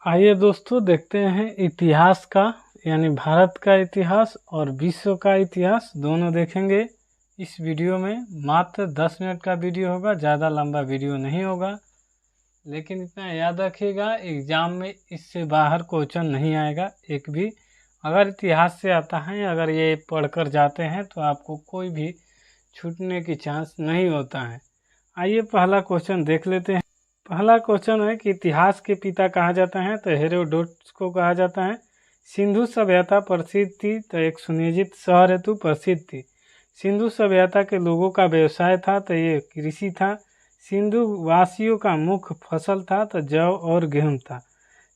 आइए दोस्तों देखते हैं इतिहास का, यानी भारत का इतिहास और विश्व का इतिहास दोनों देखेंगे इस वीडियो में। मात्र 10 मिनट का वीडियो होगा, ज़्यादा लंबा वीडियो नहीं होगा। लेकिन इतना याद रखिएगा, एग्ज़ाम में इससे बाहर क्वेश्चन नहीं आएगा एक भी। अगर इतिहास से आता है, अगर ये पढ़कर जाते हैं तो आपको कोई भी छूटने की चांस नहीं होता है। आइए पहला क्वेश्चन देख लेते हैं। पहला क्वेश्चन है कि इतिहास के पिता कहा जाता है, तो हेरोडोटस को कहा जाता है। सिंधु सभ्यता प्रसिद्ध थी, तो एक सुनियोजित शहर हेतु प्रसिद्ध थी। सिंधु सभ्यता के लोगों का व्यवसाय था, तो ये कृषि था। सिंधु वासियों का मुख्य फसल था, तो जौ और गेहूं था।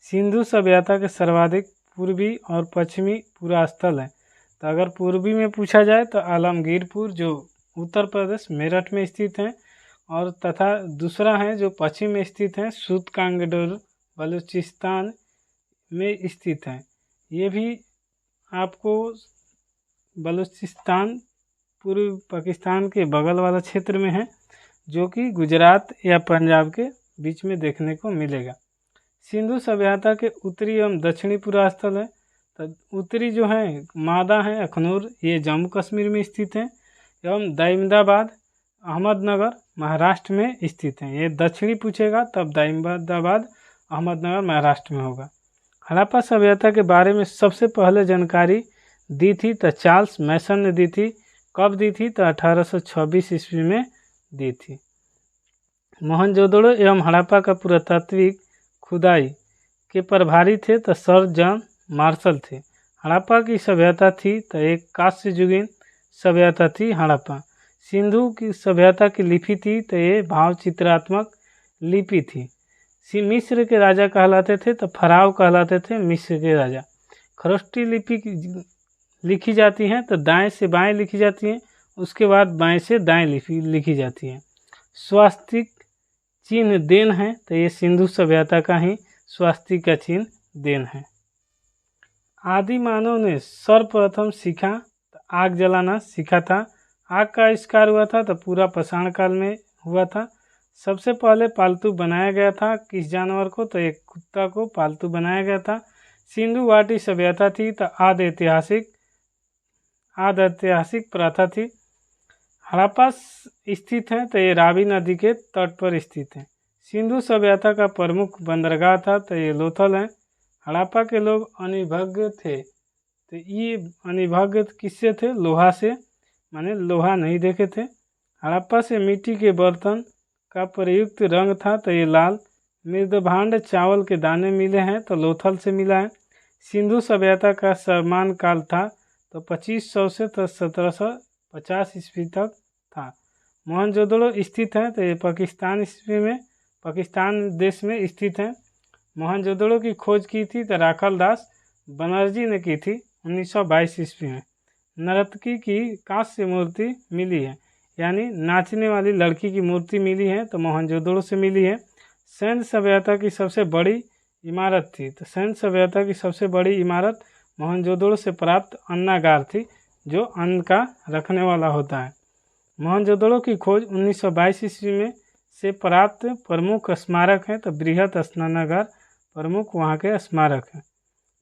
सिंधु सभ्यता के सर्वाधिक पूर्वी और पश्चिमी पूरा स्थल है। तो अगर पूर्वी में पूछा जाए तो आलमगीरपुर, जो उत्तर प्रदेश मेरठ में स्थित है, और तथा दूसरा है जो पश्चिम में स्थित है, सूतकांगडोर बलूचिस्तान में स्थित है। ये भी आपको बलूचिस्तान पूर्व पाकिस्तान के बगल वाला क्षेत्र में है, जो कि गुजरात या पंजाब के बीच में देखने को मिलेगा। सिंधु सभ्यता के उत्तरी एवं दक्षिणी पूरा स्थल है। तो उत्तरी जो है मादा है अखनूर, ये जम्मू कश्मीर में स्थित है, एवं दाइमदाबाद अहमदनगर महाराष्ट्र में स्थित है। ये दक्षिणी पूछेगा तब दाइमदाबाद अहमदनगर महाराष्ट्र में होगा। हड़प्पा सभ्यता के बारे में सबसे पहले जानकारी दी थी तो चार्ल्स मैसन ने दी थी। कब दी थी? तो 1826 ईस्वी में दी थी। मोहनजोदड़ो एवं हड़प्पा का पुरातात्विक खुदाई के प्रभारी थे तो सर जॉन मार्शल थे। हड़प्पा की सभ्यता थी तो एक कांस्ययुगीन सभ्यता थी हड़प्पा। सिंधु की सभ्यता की लिपि थी तो ये भाव चित्रात्मक लिपि थी। मिस्र के राजा कहलाते थे तो फराव कहलाते थे मिस्र के राजा। खरोष्टी लिपि लिखी जाती हैं तो दाएं से बाएं लिखी जाती हैं, उसके बाद बाएं से दाएं लिखी जाती है। स्वास्तिक चिन्ह देन है तो ये सिंधु सभ्यता का ही स्वास्तिक का चिन्ह देन है। आदि मानव ने सर्वप्रथम सीखा तो आग जलाना सीखा था। आग का आविष्कार हुआ था तो पूरा पाषाण काल में हुआ था। सबसे पहले पालतू बनाया गया था किस जानवर को? तो एक कुत्ता को पालतू बनाया गया था। सिंधु घाटी सभ्यता थी तो आदि ऐतिहासिक प्रथा थी। हड़प्पा स्थित है तो ये रावी नदी के तट पर स्थित है। सिंधु सभ्यता का प्रमुख बंदरगाह था तो ये लोथल है। हड़प्पा के लोग अनिभज्ञ थे, तो ये अनिभज्ञ किससे थे? लोहा से, माने लोहा नहीं देखे थे। हड़प्पा से मिट्टी के बर्तन का प्रयुक्त रंग था तो ये लाल। मृदभांड चावल के दाने मिले हैं तो लोथल से मिला है। सिंधु सभ्यता का समान काल था तो 2500 से 1750 ईस्वी तक था। मोहनजोदड़ो स्थित है तो ये पाकिस्तान देश में स्थित है। मोहनजोदड़ो की खोज की थी तो राखल दास बनर्जी ने की थी 1922 ईस्वी में। नर्तकी की कांस्य मूर्ति मिली है, यानी नाचने वाली लड़की की मूर्ति मिली है तो मोहनजोदड़ो से मिली है। सैन्य सभ्यता की सबसे बड़ी इमारत थी, तो सैन्य सभ्यता की सबसे बड़ी इमारत मोहनजोदड़ो से प्राप्त अन्नागार थी, जो अन्न का रखने वाला होता है। मोहनजोदड़ो की खोज 1922 ईस्वी में से प्राप्त प्रमुख स्मारक हैं तो बृहत स्नानागार प्रमुख वहाँ के स्मारक हैं।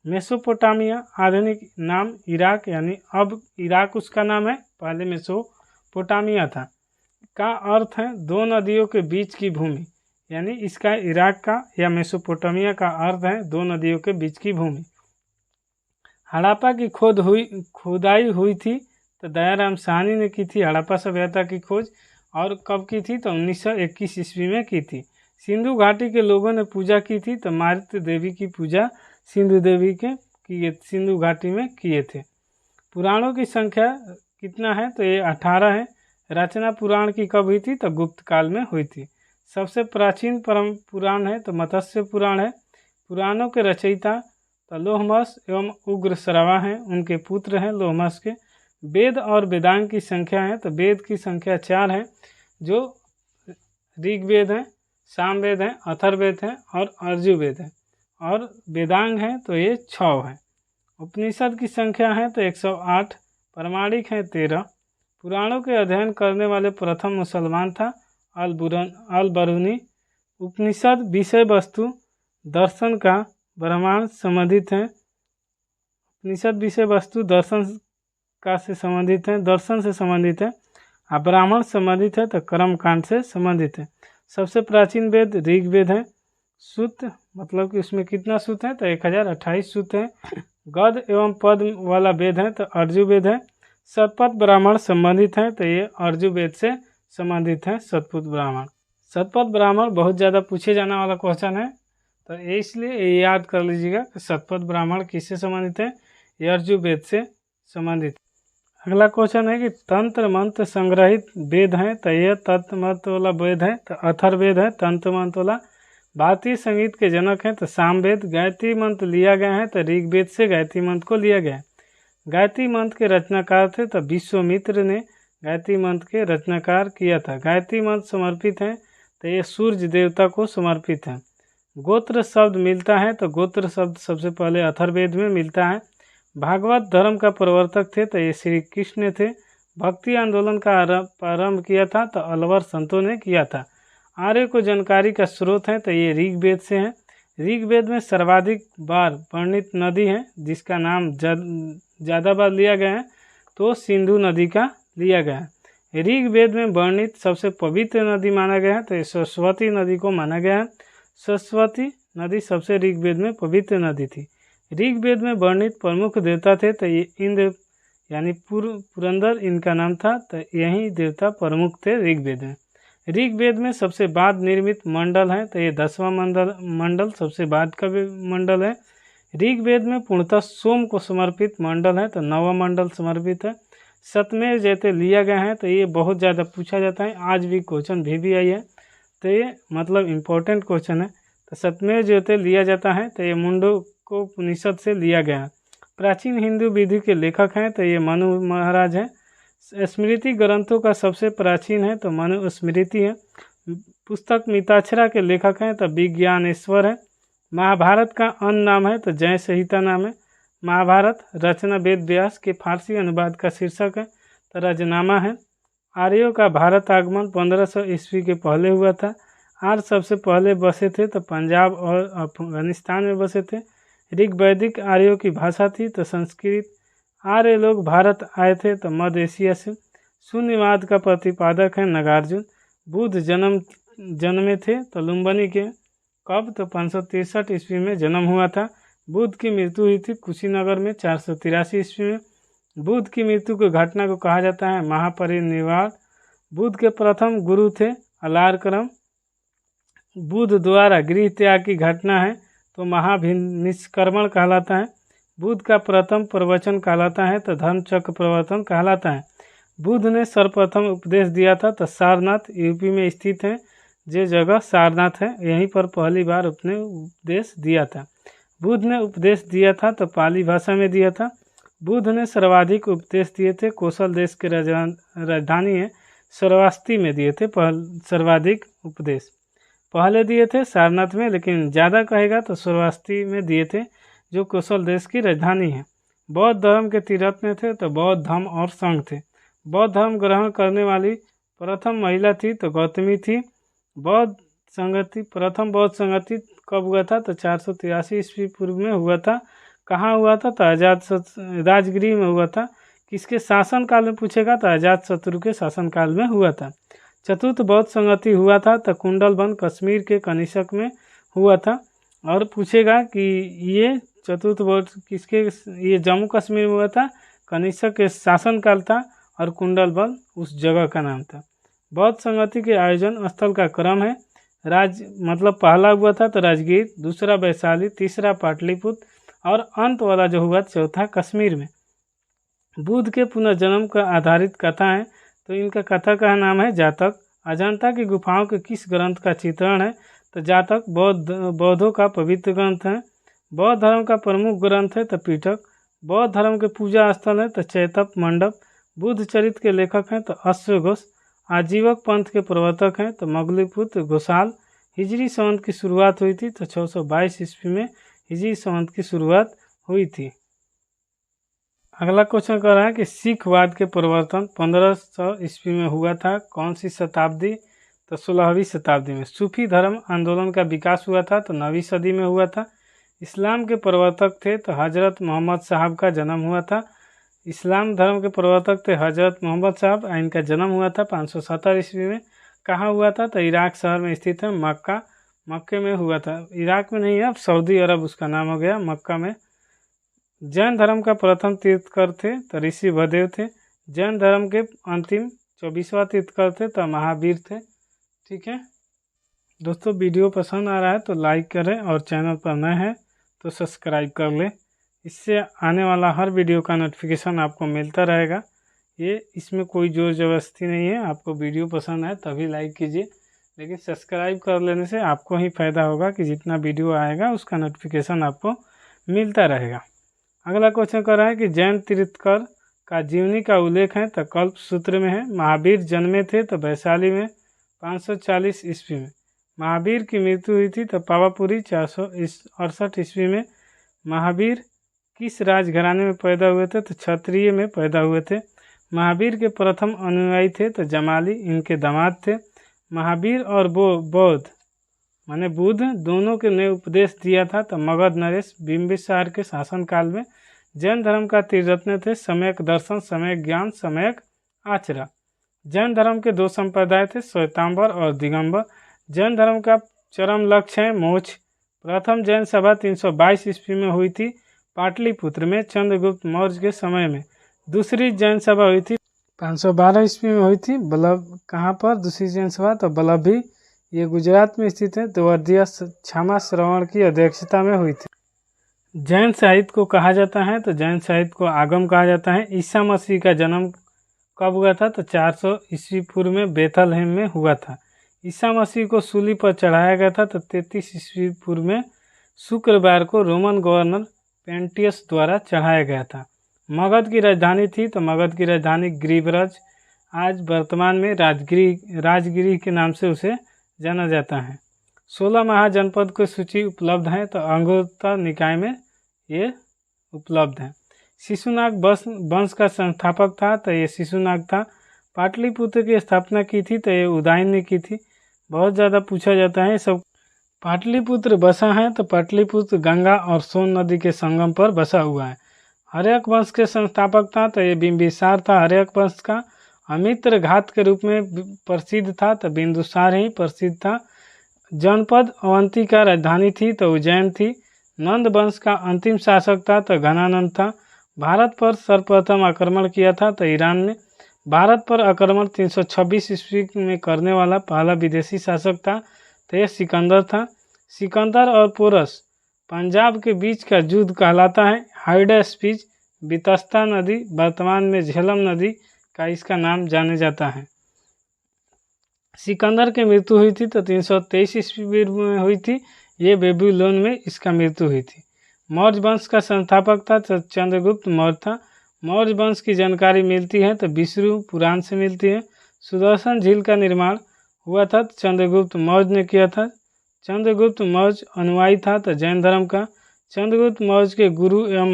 मेसोपोटामिया आधुनिक नाम इराक, यानी अब इराक उसका नाम है, पहले मेसोपोटामिया था, का अर्थ है दो नदियों के बीच की भूमि, यानी इसका इराक का या मेसोपोटामिया का अर्थ है दो नदियों के बीच की भूमि। हड़प्पा की खुदाई हुई थी तो दयाराम साहनी ने की थी हड़प्पा सभ्यता की खोज, और कब की थी? तो 1921 ईस्वी में की थी। सिंधु घाटी के लोगों ने पूजा की थी तो मारित देवी की पूजा सिंधु देवी के सिंधु घाटी में किए थे। पुराणों की संख्या कितना है? तो ये 18 है। रचना पुराण की कब हुई थी? तो गुप्त काल में हुई थी। सबसे प्राचीन परम पुराण है तो मत्स्य पुराण है। पुराणों के रचयिता तो लोहमस एवं उग्रश्रवा हैं, उनके पुत्र हैं लोहमस के। वेद और वेदांग की संख्या है तो वेद की संख्या 4 है, जो ऋग्वेद है, सामवेद है, अथर्ववेद है और अर्जुवेद है, और वेदांग है तो ये 6 है। उपनिषद की संख्या है तो 108, प्रमाणिक है 13। पुराणों के अध्ययन करने वाले प्रथम मुसलमान था अल बरूनी। उपनिषद विषय वस्तु दर्शन का ब्रह्मांड संबंधित हैं। उपनिषद विषय वस्तु दर्शन का से संबंधित है, दर्शन से संबंधित है। और ब्राह्मण संबंधित है तो कर्म कांड से संबंधित है। सबसे प्राचीन वेद ऋग्वेद है। सूत्र मतलब कि उसमें कितना सूत्र है तो 1028 सूत्र है। गद एवं पद वाला वेद है तो अर्जुवेद है। शतपथ ब्राह्मण संबंधित है तो ये अर्जुवेद से संबंधित है। शतपथ ब्राह्मण, शतपथ ब्राह्मण बहुत ज़्यादा पूछे जाने वाला क्वेश्चन है, तो ये इसलिए ये याद कर लीजिएगा कि शतपथ ब्राह्मण किससे संबंधित है, ये अर्जुवेद से संबंधित। अगला क्वेश्चन है कि तंत्र मंत्र संग्रहित वेद हैं तो यह तंत्र मंत्र वाला वेद है तो अथर्ववेद है। तंत्र मंत्र वाला भारतीय संगीत के जनक हैं तो सामवेद। गायत्री मंत्र लिया गया है तो ऋग्वेद से गायत्री मंत्र को लिया गया है। गायत्री मंत्र के रचनाकार थे तो विश्वामित्र ने गायत्री मंत्र के रचनाकार किया था। गायत्री मंत्र समर्पित है तो ये सूर्य देवता को समर्पित है। गोत्र शब्द मिलता है तो गोत्र शब्द सबसे पहले अथर्ववेद में मिलता है। भागवत धर्म का प्रवर्तक थे तो ये श्री कृष्ण थे। भक्ति आंदोलन का प्रारंभ किया था तो अलवर संतों ने किया था। आर्य को जानकारी का स्रोत है तो ये ऋग्वेद से है। ऋग्वेद में सर्वाधिक बार वर्णित नदी है जिसका नाम ज़्यादा बार लिया गया है तो सिंधु नदी का लिया गया है। ऋग्वेद में वर्णित सबसे पवित्र नदी माना गया है तो ये सरस्वती नदी को माना गया है। सरस्वती नदी सबसे ऋग्वेद में पवित्र नदी थी। ऋग्वेद में वर्णित प्रमुख देवता थे तो ये इंद्र यानी पुरंदर इनका नाम था तो यही देवता प्रमुख थे ऋग्वेद में। ऋग्वेद में सबसे बाद निर्मित मंडल है तो ये 10वां मंडल सबसे बाद का मंडल है। ऋग्वेद में पूर्णतः सोम को समर्पित मंडल है तो 9वां मंडल समर्पित है। सतमेव जयते लिया गया है तो ये बहुत ज़्यादा पूछा जाता है, आज भी क्वेश्चन भी आई है तो ये मतलब इम्पोर्टेंट क्वेश्चन है। तो सतमेव जयते लिया जाता है तो ये मुंडो को उपनिषद से लिया गया है। प्राचीन हिंदू विधि के लेखक हैं तो ये मनु महाराज हैं। स्मृति ग्रंथों का सबसे प्राचीन है तो मनु स्मृति है। पुस्तक मिताक्षरा के लेखक हैं तो विज्ञानेश्वर है। महाभारत का अन्य नाम है तो जय संहिता नाम है। महाभारत रचना वेद व्यास के फारसी अनुवाद का शीर्षक है तो रजनामा है। आर्यों का भारत आगमन 1500 ईस्वी के पहले हुआ था। आर्य सबसे पहले बसे थे तो पंजाब और अफगानिस्तान में बसे थे। ऋग्वैदिक आर्यों की भाषा थी तो संस्कृत। आर्य लोग भारत आए थे तो मध्य एशिया से। शून्यवाद का प्रतिपादक है नागार्जुन। बुद्ध जन्मे थे तो लुम्बिनी के। कब तो 563 ईस्वी में जन्म हुआ था। बुद्ध की मृत्यु हुई थी कुशीनगर में 483 ईस्वी में। बुद्ध की मृत्यु की घटना को कहा जाता है महापरिनिर्वाण। बुद्ध के प्रथम गुरु थे अलारकरम। बुद्ध द्वारा गृह त्याग की घटना है तो महाभिनिष्क्रमण कहलाता है। बुद्ध का प्रथम प्रवचन कहलाता है तो धर्मचक्र प्रवर्तन कहलाता है। बुद्ध ने सर्वप्रथम उपदेश दिया था तो सारनाथ यूपी में स्थित है। जो जगह सारनाथ है यहीं पर पहली बार अपने उपदेश दिया था। बुद्ध ने उपदेश दिया था तो पाली भाषा में दिया था। बुद्ध ने सर्वाधिक उपदेश दिए थे कौशल देश के राजधानी है श्रावस्ती में दिए थे सर्वाधिक उपदेश। पहले दिए थे सारनाथ में, लेकिन ज़्यादा कहेगा तो श्रावस्ती में दिए थे जो कौशल देश की राजधानी है। बौद्ध धर्म के तीर्थ में थे तो बौद्ध धर्म और संघ थे। बौद्ध धर्म ग्रहण करने वाली प्रथम महिला थी तो गौतमी थी। बौद्ध संगति प्रथम बौद्ध संगति कब हुआ था तो 483 ईस्वी पूर्व में हुआ था। कहाँ हुआ था तो राजगृह में हुआ था। किसके शासनकाल में पूछेगा तो अजातशत्रु के शासनकाल में हुआ था। चतुर्थ बौद्ध संगति हुआ था तो कुंडलबन कश्मीर के कनिष्क में हुआ था। और पूछेगा कि ये चतुर्थ बौद्ध किसके, ये जम्मू कश्मीर में हुआ था, कनिष्क के शासनकाल था और कुंडलबन उस जगह का नाम था। बौद्ध संगति के आयोजन स्थल का क्रम है मतलब पहला हुआ था तो राजगीर, दूसरा वैशाली, तीसरा पाटलिपुत्र और अंत वाला जो हुआ चौथा कश्मीर में। बुद्ध के पुनर्जन्म का आधारित कथा है तो इनका कथा का नाम है जातक। अजंता की गुफाओं के किस ग्रंथ का चित्रण है तो जातक बौद्धों का पवित्र ग्रंथ है। बौद्ध धर्म का प्रमुख ग्रंथ है तो पीठक। बौद्ध धर्म के पूजा स्थल है तो चैतप मंडप। बुद्ध चरित्र के लेखक हैं तो अश्वघोष। आजीवक पंथ के प्रवर्तक हैं तो मगलीपुत्र घोषाल। हिजरी संवत की शुरुआत हुई थी तो 622 ईस्वी में हिजरी संवत की शुरुआत हुई थी। अगला क्वेश्चन कर रहा है कि सिखवाद के प्रवर्तन 1500 ईस्वी में हुआ था कौन सी शताब्दी तो 16वीं शताब्दी में। सूफी धर्म आंदोलन का विकास हुआ था तो 9वीं सदी में हुआ था। इस्लाम के प्रवर्तक थे तो हज़रत मोहम्मद साहब का जन्म हुआ था। इस्लाम धर्म के प्रवर्तक थे हज़रत मोहम्मद साहब। इनका जन्म हुआ था 570 ईस्वी में। कहाँ हुआ था? तो इराक शहर में स्थित है, मक्के में हुआ था। इराक में नहीं है, अब सऊदी अरब उसका नाम हो गया, मक्का में। जैन धर्म का प्रथम तीर्थकर थे तो ऋषि भदेव थे। जैन धर्म के अंतिम 24वां तीर्थकर थे तो महावीर थे। ठीक है दोस्तों, वीडियो पसंद आ रहा है तो लाइक करें और चैनल पर नए हैं तो सब्सक्राइब कर लें। इससे आने वाला हर वीडियो का नोटिफिकेशन आपको मिलता रहेगा। इसमें कोई जोर जबरदस्ती नहीं है, आपको वीडियो पसंद आए तभी लाइक कीजिए, लेकिन सब्सक्राइब कर लेने से आपको ही फ़ायदा होगा कि जितना वीडियो आएगा उसका नोटिफिकेशन आपको मिलता रहेगा। अगला क्वेश्चन कर रहा है कि जैन तीर्थकर का जीवनी का उल्लेख है तो कल्प सूत्र में है। महावीर जन्मे थे तो वैशाली में 540 ईस्वी में। महावीर की मृत्यु हुई थी तो पावापुरी 468 ईस्वी में। महावीर किस राजघराने में पैदा हुए थे? तो क्षत्रिय में पैदा हुए थे। महावीर के प्रथम अनुयायी थे तो जमाली इनके दामाद थे। महावीर और बौद्ध माने बुद्ध दोनों के ने उपदेश दिया था तो मगध नरेश बिंबिसार के शासनकाल में। जैन धर्म का त्रिरत्न थे सम्यक दर्शन, सम्यक ज्ञान, सम्यक आचरा। जैन धर्म के 2 संप्रदाय थे, श्वेतांबर और दिगंबर। जैन धर्म का चरम लक्ष्य है मोक्ष। प्रथम जैन सभा 322 ईस्वी में हुई थी पाटलिपुत्र में, चंद्रगुप्त मौर्य के समय में। दूसरी जैन सभा हुई थी 512 ईस्वी में हुई थी कहाँ पर दूसरी जैन सभा? तो बल्लभी, ये गुजरात में स्थित है। द्वितीय क्षमा श्रवण की अध्यक्षता में हुई थी। जैन साहित्य को कहा जाता है तो जैन साहित्य को आगम कहा जाता है। ईसा मसीह का जन्म कब हुआ था? तो 400 ईस्वी पूर्व में बेथलहेम में हुआ था। ईसा मसीह को सूली पर चढ़ाया गया था तो 33 ईस्वी पूर्व में शुक्रवार को रोमन गवर्नर पेंटियस द्वारा चढ़ाया गया था। मगध की राजधानी थी तो मगध की राजधानी गिरिब्रज, आज वर्तमान में राजगिरी के नाम से उसे जाना जाता है। 16 महाजनपद की सूची उपलब्ध है तो अंगुत्तर निकाय में ये उपलब्ध है। शिशुनाग वंश का संस्थापक था तो ये शिशुनाग था। पाटलिपुत्र की स्थापना की थी तो ये उदयन ने की थी। बहुत ज़्यादा पूछा जाता है सब। पाटलिपुत्र बसा है तो पाटलिपुत्र गंगा और सोन नदी के संगम पर बसा हुआ है। हर्यक वंश के संस्थापक था तो ये बिंबिसार था। हर्यक वंश का अमित्र घात के रूप में प्रसिद्ध था तो बिंदुसार ही प्रसिद्ध था। जनपद अवंती का राजधानी थी तो उज्जैन थी। नंद वंश का अंतिम शासक था तो घनानंद था। भारत पर सर्वप्रथम आक्रमण किया था तो ईरान ने। भारत पर आक्रमण 326 ईस्वी में करने वाला पहला विदेशी शासक था तो यह सिकंदर था। सिकंदर और पोरस पंजाब के बीच का युद्ध कहलाता है। हाइडेस्पिच बितस्ता नदी, वर्तमान में झेलम नदी का इसका नाम जाने जाता है। सिकंदर की मृत्यु हुई थी तो 323 ईस्वी में हुई थी। ये बेबीलोन में इसका मृत्यु हुई थी। मौर्य वंश का संस्थापक था तो चंद्रगुप्त मौर्य था। मौर्य वंश की जानकारी मिलती है तो विष्णु पुराण से मिलती है। सुदर्शन झील का निर्माण हुआ था तो चंद्रगुप्त मौर्य ने किया था। चंद्रगुप्त मौर्य अनुयायी था तो जैन धर्म का। चंद्रगुप्त मौर्य के गुरु एवं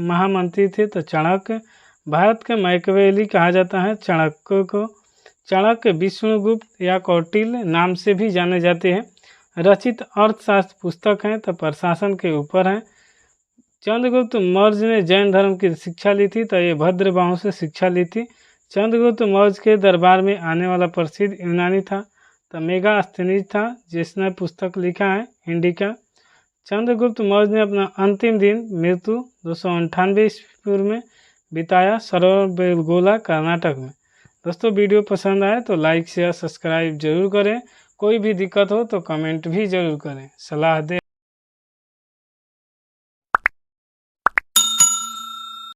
महामंत्री थे तो चाणक्य। भारत के मैकवेली कहा जाता है चाणक्य को। चाणक्य विष्णुगुप्त या कौटिल्य नाम से भी जाने जाते हैं। रचित अर्थशास्त्र पुस्तक हैं तो प्रशासन के ऊपर हैं। चंद्रगुप्त मौर्य ने जैन धर्म की शिक्षा ली थी तो ये भद्रबाहु से शिक्षा ली थी। चंद्रगुप्त मौर्य के दरबार में आने वाला प्रसिद्ध यूनानी था तो मेगास्थनीज था, जिसने पुस्तक लिखा है इंडिका। चंद्रगुप्त मौर्य ने अपना अंतिम दिन मृत्यु 298 ईस्वी पूर्व में बिताया सरोवर बेलगोला, कर्नाटक में। दोस्तों वीडियो पसंद आए तो लाइक शेयर सब्सक्राइब जरूर करें। कोई भी दिक्कत हो तो कमेंट भी जरूर करें। सलाह दें।